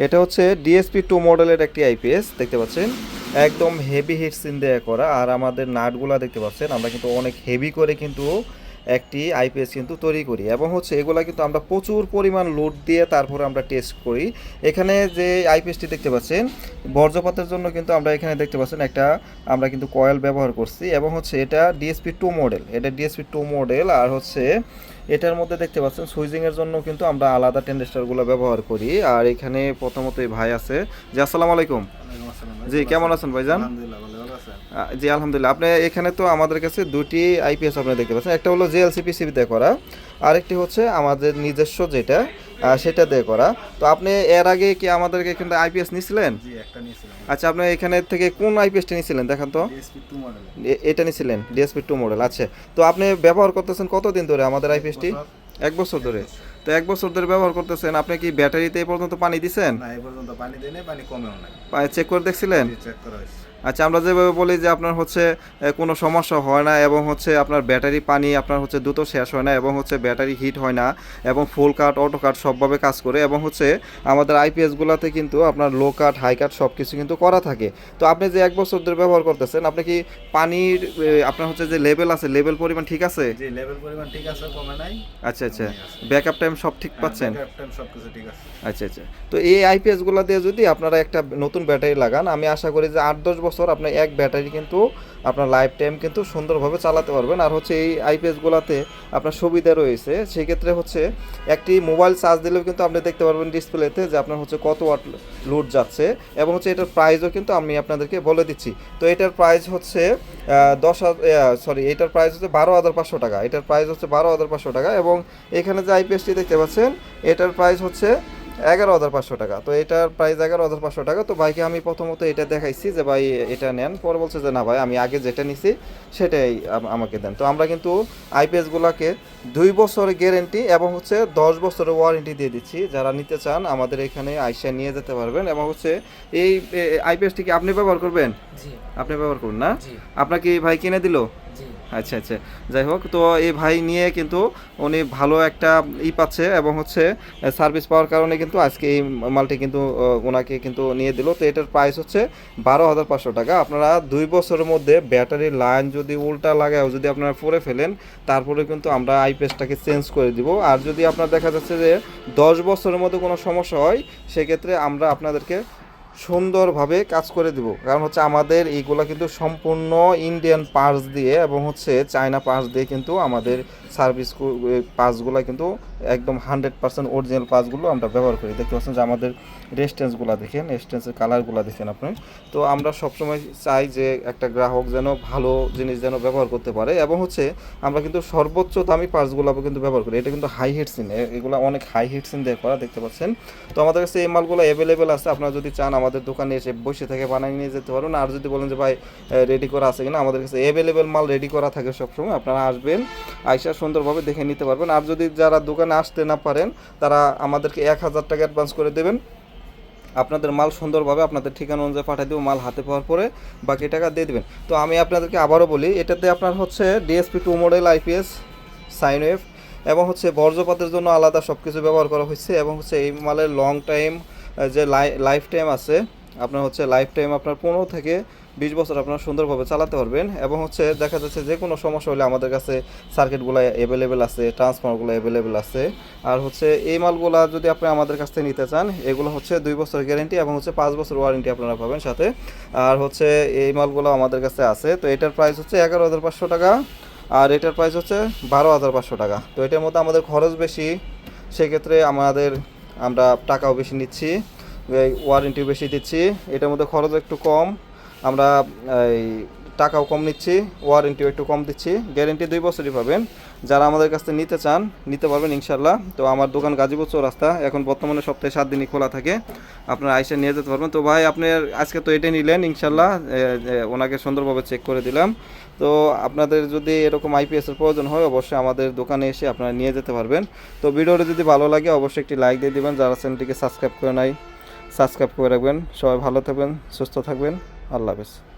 এটা হচ্ছে DSP-2 মডেলের একটি আইপিএস দেখতে পাচ্ছেন, একদম হেভি হিট সিন দেয়া করা। আর আমাদের নাটগুলা দেখতে পাচ্ছেন, আমরা কিন্তু অনেক হেভি করে কিন্তু একটি আইপিএস কিন্তু তৈরি করি, এবং হচ্ছে এগুলা কিন্তু আমরা প্রচুর পরিমাণ লোড দিয়ে তারপরে আমরা টেস্ট করি। এখানে যে আইপিএসটি দেখতে পাচ্ছেন, বর্জ্যপাতের জন্য কিন্তু আমরা এখানে দেখতে পাচ্ছেন একটা আমরা কিন্তু কয়েল ব্যবহার করছি, এবং হচ্ছে এটা DSP-2 মডেল, এটা DSP-2 মডেল। আর হচ্ছে এটার মধ্যে দেখতে পাচ্ছেন সুইচিংয়ের জন্য কিন্তু আমরা আলাদা টেন্ডেস্টারগুলো ব্যবহার করি। আর এখানে প্রথমত এই ভাই আছে। জি আসসালামু আলাইকুম। জি কেমন আছেন ভাইজান? জি আলহামদুলিল্লাহ। আপনি এখানে তো আমাদের কাছে দুটি আইপিএস আপনি দেখতে পাচ্ছেন, একটা হলো JLC PCB দিয়ে করা, আরেকটি হচ্ছে আমাদের নিজস্ব যেটা সেটা দিয়ে করা। তো আপনি এর আগে কি আমাদেরকে এখানে আইপিএস নিয়েছিলেন? আচ্ছা, আপনি এখানে থেকে কোন আইপিএসটি নিয়েছিলেন দেখান তো। এটা নিয়েছিলেন DSP-2 মডেল। আচ্ছা, তো আপনি ব্যবহার করতেছেন কতদিন ধরে আমাদের আইপিএসটি? 1 বছর ধরে। তো 1 বছর ধরে ব্যবহার করতেছেন, আপনি কি ব্যাটারিতে এই পর্যন্ত পানি দিছেন? না, এই পর্যন্ত পানি দেয়নি, পানি কমেও নাই। চেক করে দেখছিলেন? চেক করা হয়েছে। আচ্ছা, আমরা যেভাবে বলি যে আপনার হচ্ছে কোনো সমস্যা হয় না, এবং হচ্ছে আপনার ব্যাটারি পানি আপনার হচ্ছে দ্রুত শেষ হয় না, এবং হচ্ছে ব্যাটারি হিট হয় না, এবং ফুল কাট অটো কাট সবভাবে কাজ করে, এবং হচ্ছে আমাদের আইপিএসগুলোতে কিন্তু আপনার লো কাট হাই কাট সব কিছু কিন্তু করা থাকে। তো আপনি যে 1 বছর ধরে ব্যবহার করতেছেন, আপনি কি পানির আপনার হচ্ছে যে লেভেল আছে, লেভেল পরিমাণ ঠিক আছে? জি, লেভেল পরিমাণ ঠিক আছে, কমে নাই। আচ্ছা আচ্ছা, ব্যাকআপ টাইম সব ঠিক পাচ্ছেন? ব্যাকআপ টাইম সবকিছু ঠিক আছে। আচ্ছা আচ্ছা। তো এই আইপিএসগুলো দিয়ে যদি আপনারা একটা নতুন ব্যাটারি লাগান, আমি আশা করি যে 8-10 বছর আপনার এক ব্যাটারি কিন্তু আপনার লাইফ টাইম কিন্তু সুন্দরভাবে চালাতে পারবেন। আর হচ্ছে এই আইপিএসগুলোতে আপনার সুবিধা রয়েছে, সেক্ষেত্রে হচ্ছে একটি মোবাইল চার্জ দিলেও কিন্তু আপনি দেখতে পারবেন ডিসপ্লেতে যে আপনার হচ্ছে কত ওয়াট লোড যাচ্ছে, এবং হচ্ছে এটার প্রাইসও কিন্তু আমি আপনাদেরকে বলে দিচ্ছি। তো এটার প্রাইস হচ্ছে এটার প্রাইস হচ্ছে 12,500 টাকা। এটার প্রাইস হচ্ছে 12,500 টাকা, এবং এখানে যে আইপিএসটি দেখতে পাচ্ছেন এটার প্রাইস হচ্ছে 11,500 টাকা। তো এটার প্রাইস 11,500 টাকা। তো ভাইকে আমি প্রথমত এটা দেখাইছি যে ভাই এটা নেন, পরে বলছে যে না ভাই আমি আগে যেটা নিছি সেটাই আমাকে দেন। তো আমরা কিন্তু আইপিএসগুলোকে 2 বছরের গ্যারেন্টি এবং হচ্ছে 10 বছরের ওয়ারেন্টি দিয়ে দিচ্ছি। যারা নিতে চান আমাদের এখানে আইসা নিয়ে যেতে পারবেন, এবং হচ্ছে এই আইপিএসটি কি আপনি ব্যবহার করবেন? জি। আপনি ব্যবহার করুন না? জি। আপনাকে ভাই কিনে দিল? জি। আচ্ছা আচ্ছা, যাই হোক, তো এই ভাই নিয়ে কিন্তু উনি ভালো একটা পাচ্ছে, এবং হচ্ছে সার্ভিস পাওয়ার কারণে কিন্তু আজকে এই মালটি কিন্তু ওনাকে কিন্তু নিয়ে দিল। তো এটার প্রাইস হচ্ছে 12,500 টাকা। আপনারা 2 বছরের মধ্যে ব্যাটারির লাইন যদি উল্টা লাগাও যদি আপনারা পরে ফেলেন, তারপরে কিন্তু আমরা আইপিএসটাকে চেঞ্জ করে দিব। আর যদি আপনার দেখা যাচ্ছে যে 10 বছরের মধ্যে কোনো সমস্যা হয়, সেক্ষেত্রে আমরা আপনাদেরকে সুন্দরভাবে কাজ করে দিব। কারণ হচ্ছে আমাদের এইগুলো কিন্তু সম্পূর্ণ ইন্ডিয়ান পার্টস দিয়ে এবং হচ্ছে চায়না পার্টস দিয়ে কিন্তু আমাদের সার্ভিস পার্টসগুলো কিন্তু একদম 100% অরিজিনাল পার্টসগুলো আমরা ব্যবহার করি। দেখতে পাচ্ছেন যে আমাদের রেস্টেন্সগুলো দেখেন, রেস্টেন্সের কালারগুলো দেখেন আপনি। তো আমরা সবসময় চাই যে একটা গ্রাহক যেন ভালো জিনিস যেন ব্যবহার করতে পারে, এবং হচ্ছে আমরা কিন্তু সর্বোচ্চ দামি পার্টসগুলো কিন্তু ব্যবহার করি। এটা কিন্তু হাই হিট সিন, এগুলো অনেক হাই হিট সিন দিয়ে করা, দেখতে পাচ্ছেন। তো আমাদের কাছে এই মালগুলো অ্যাভেলেবেল আছে, আপনারা যদি চান আমাদের দোকানে এসে বসে থেকে বানিয়ে নিয়ে যেতে পারবেন। আর যদি বলেন যে ভাই রেডি করা আছে কিনা, আমাদের কাছে অ্যাভেলেবেল মাল রেডি করা থাকে সবসময়। আপনারা আসবেন, আইসা সুন্দরভাবে দেখে নিতে পারবেন। আর যদি যারা দোকানে আসতে না পারেন, তারা আমাদেরকে 1,000 টাকা অ্যাডভান্স করে দেবেন। আপনাদের মাল সুন্দরভাবে আপনাদের ঠিকানা অনুযায়ী পাঠিয়ে দেবো, মাল হাতে পাওয়ার পরে বাকি টাকা দিয়ে দেবেন। তো আমি আপনাদেরকে আবারও বলি, এটাতে আপনার হচ্ছে DSP-2 model IPS sine wave, এবং হচ্ছে বর্জ্যপাতের জন্য আলাদা সব কিছু ব্যবহার করা হয়েছে, এবং হচ্ছে এই মালের লং টাইম যে লাইফ টাইম আছে, আপনার হচ্ছে লাইফ টাইম আপনার 15 থেকে 20 বছর আপনারা সুন্দরভাবে চালাতে পারবেন। এবং হচ্ছে দেখা যাচ্ছে যে কোনো সমস্যা হলে আমাদের কাছে সার্কিটগুলো অ্যাভেলেবেল আছে, ট্রান্সফর্মারগুলো অ্যাভেলেবেল আছে। আর হচ্ছে এই মালগুলো যদি আপনি আমাদের কাছ থেকে নিতে চান, এগুলো হচ্ছে 2 বছরের গ্যারেন্টি এবং হচ্ছে 5 বছর ওয়ারেন্টি আপনারা পাবেন সাথে। আর হচ্ছে এই মালগুলো আমাদের কাছে আছে। তো এটার প্রাইস হচ্ছে 11,500 টাকা, আর এটার প্রাইস হচ্ছে 12,500 টাকা। তো এটার মধ্যে আমাদের খরচ বেশি, সেক্ষেত্রে আমরা টাকাও বেশি নিচ্ছি, ওয়ারেন্টিও বেশি দিচ্ছি। এটার মধ্যে খরচ একটু কম, আমরা এই টাকাও কম নিচ্ছি, ওয়ারেন্টিও একটু কম দিচ্ছি। গ্যারেন্টি 2 বছরই পাবেন। যারা আমাদের কাছ থেকে নিতে চান নিতে পারবেন ইনশাল্লাহ। তো আমার দোকান গাজীপুর চৌরাস্তা, এখন বর্তমানে সপ্তাহে 7 দিনই খোলা থাকে, আপনারা আইসা নিয়ে যেতে পারবেন। তো ভাই আপনি আজকে তো এটাই নিলেন ইনশাল্লাহ, ওনাকে সুন্দরভাবে চেক করে দিলাম। তো আপনাদের যদি এরকম আইপিএসের প্রয়োজন হয়, অবশ্যই আমাদের দোকানে এসে আপনারা নিয়ে যেতে পারবেন। তো ভিডিওটা যদি ভালো লাগে অবশ্যই একটি লাইক দিয়ে দিবেন, যারা চ্যানেলটিকে সাবস্ক্রাইব করে নাই সাবস্ক্রাইব করে রাখবেন। সবাই ভালো থাকবেন, সুস্থ থাকবেন, আল্লাহ হাফেজ।